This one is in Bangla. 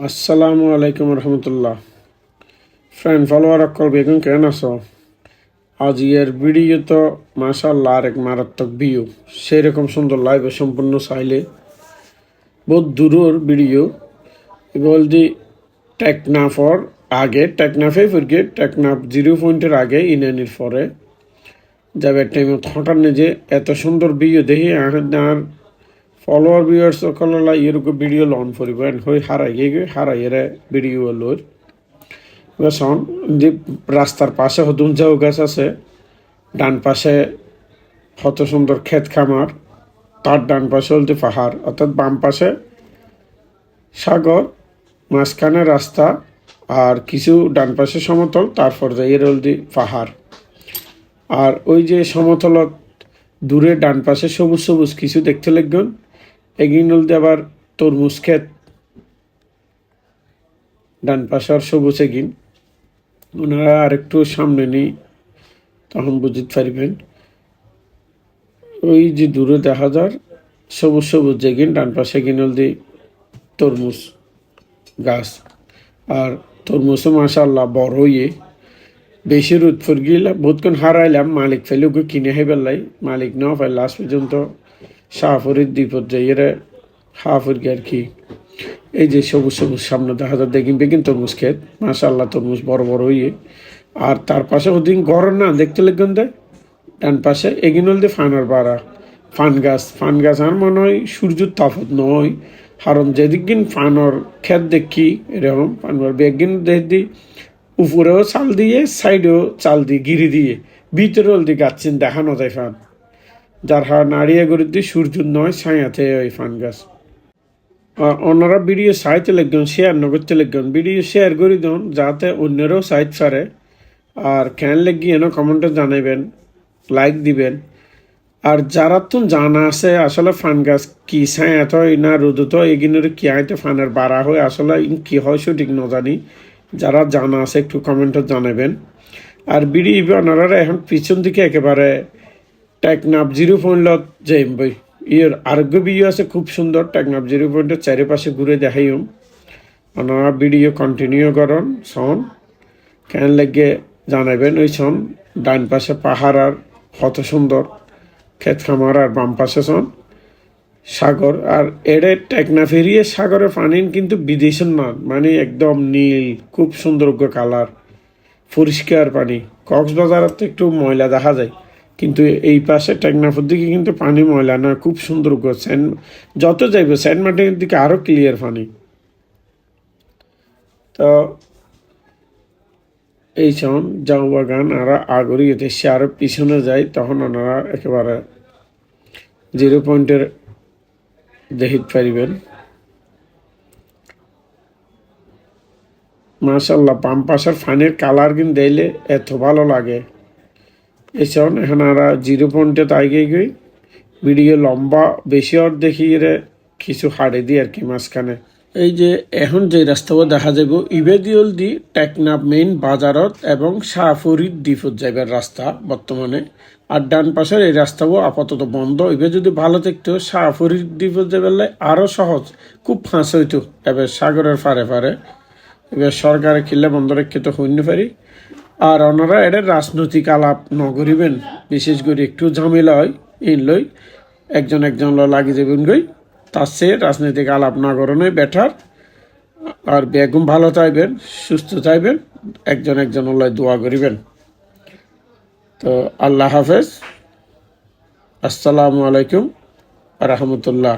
আসসালামু আলাইকুম রহমতুল্লাহ। ফ্রেন্ড ফলোয়ার অকল বেগুন কেন আছো? আজ এর ভিডিও তো মাশাল্লাহ আরেক মারাত্মক ভিউ, সেরকম সুন্দর লাইভে সম্পূর্ণ চাইলে বহুত দূরের ভিডিও বলদি টেকনাফর আগে টেকনাফে ফিরকে টেকনাফ 0 পয়েন্টের আগে ইনানির পরে যাবে টাইমত হঠাৎ যে এত সুন্দর ভিডিও দেখি আর ফলোয়ার ভিউয়ার্স সকলেলা এরকম ভিডিও লন করিবেন হই হারাই গিয়ে হারাই এর ভিডিও লোর শোন যে রাস্তার পাশে হতুন ঝাউ গাছ আছে, ডান পাশে কত সুন্দর ক্ষেত খামার, তার ডান পাশে হলতে পাহাড়, অর্থাৎ বাম পাশে সাগর, মাঝখানে রাস্তা আর কিছু ডান পাশে সমতল, তারপর যাই এর হলদি পাহাড়। আর ওই যে সমতলত দূরে ডান পাশে সবুজ সবুজ কিছু দেখতে লাগবেন, এগিন হলদি আবার তরমুজ ক্ষেত, ডান পাশে আর সবুজ এগিন। ওনারা আরেকটু সামনে নেই তখন বুঝতে পারবেন ওই যে দূরে দেখা যার সবুজ সবুজ যেগিন ডান পাশে গিনল দি তরমুজ গাছ। আর তরমুজও মাশাআল্লাহ বড় হইয়ে বেশি রোদ ফুর গিলা বহুতক্ষণ হারাইলাম, মালিক ফেলে ওকে কিনে খাই পেলাই, মালিক নাও পাই লাস্ট পর্যন্ত শাহফরির দ্বীপত যাইয়ে হাফুর গে আর কি। এই যে সবুজ সবুজ সামনে দেখা যায় দেখিন বেগিন তরমুজ ক্ষেত, মাশাআল্লাহ তরমুজ বড় বড় হইয়ে। আর তার পাশে ওদিন গরম না দেখতে লাগবেন দেয় ডান পাশে এগিন হলদি ফানের বাড়া ফান গাছ আর মনে হয় সূর্যের তাপত নয়, কারণ যেদিন ফানর ক্ষেত দেখি এরকম ফানবার বেগিন দেখ দি উপরেও চাল দিয়ে সাইডেও চাল দিয়ে গিরি দিয়ে ভিতরে হলদি গাছছেন দেখানো যায় ফান, যার হার নাড়িয়ে করে দিয়ে সূর্য নয় ছায়াতে ওই ফান গাছ। ওনারা ভিডিও সাইতে লাগবেন, শেয়ার নগরতে লাগবেন, ভিডিও শেয়ার করে দেন যাতে অন্যরাও সাইট পারে। আর কেন লেগি এনে কমেন্টে জানাবেন, লাইক দিবেন। আর যারা তো জানা আছে আসলে ফান গাছ কি ছাই এত না রোদ তো এগিনের কি আইতে ফানের বাড়া হয় আসলে কি হয় সঠিক ন জানি, যারা জানা আছে একটু কমেন্টে জানাবেন। আর বিড়ি ওনারা এখন পিছন দিকে একেবারে টেকনাফ 0 পয়েন্ট যাইম বই ইয়ের আরোগ্য ভিডিও আছে খুব সুন্দর, টেকনাফ 0 পয়েন্টের চারিপাশে ঘুরে দেখাইম। ওনারা ভিডিও কন্টিনিউ করন শোন কেন লেগে জানাবেন। ওই শোন ডান পাশে পাহাড় আর কত সুন্দর ক্ষেত খামার, আর বাম পাশে শোন সাগর। আর এড়ে টেকনাফ এরিয়ে সাগরের পানি কিন্তু বিদেশের না, মানে একদম নীল খুব সুন্দর কালার, পরিষ্কার পানি। কক্সবাজারের তো একটু ময়লা দেখা যায়, কিন্তু এই পাশে টেকনাফের দিকে কিন্তু পানি ময়লা না, খুব সুন্দর যত যাইবে সেন্ট মার্টিনের দিকে আরো ক্লিয়ার পানি। তো এই ছন জাউ বাগান আর আগরি এসে আরো পিছনে যায় তখন ওনারা একেবারে 0 পয়েন্টের দেখিত পারিবেন। মাশাল্লাহ বাম পাশের ফানির কালার কিন্তু দেখলে এত ভালো লাগে। এছাড়াও এখন আর 0 পয়েন্টে তাই গই ভিডিও লম্বা বেশি আর দেখি রে কিছু হাড়ে দিই আর কি মাঝখানে। এই যে এখন যে রাস্তাও দেখা যাব ইবেদিউল দি টেকনাফ মেইন বাজারত এবং শাহফরিদ দ্বীপত যাইবার রাস্তা বর্তমানে। আর ডান পাশের এই রাস্তাও আপাতত বন্ধ, এবার যদি ভালো থাকতো শাহফরিদ দ্বীপত যাবার আরো সহজ, খুব ফাঁস হইতো এবার সাগরের ফারে ফারে। এবার সরকারে কিল্লা বন্ধ রেখে তো হইতে পারি। আর ওনারা এটা রাজনৈতিক আলাপ নগরিবেন, বিশেষ করে একটু ঝামেলা হয় ইন লই একজন লাগি যাবেন গই, তার চেয়ে রাজনৈতিক আলাপ না করানোই বেটার। আর বেগম ভালো চাইবেন, সুস্থ চাইবেন, একজন দোয়া করিবেন। তো আল্লাহ হাফেজ, আসসালামু আলাইকুম রহমতুল্লাহ।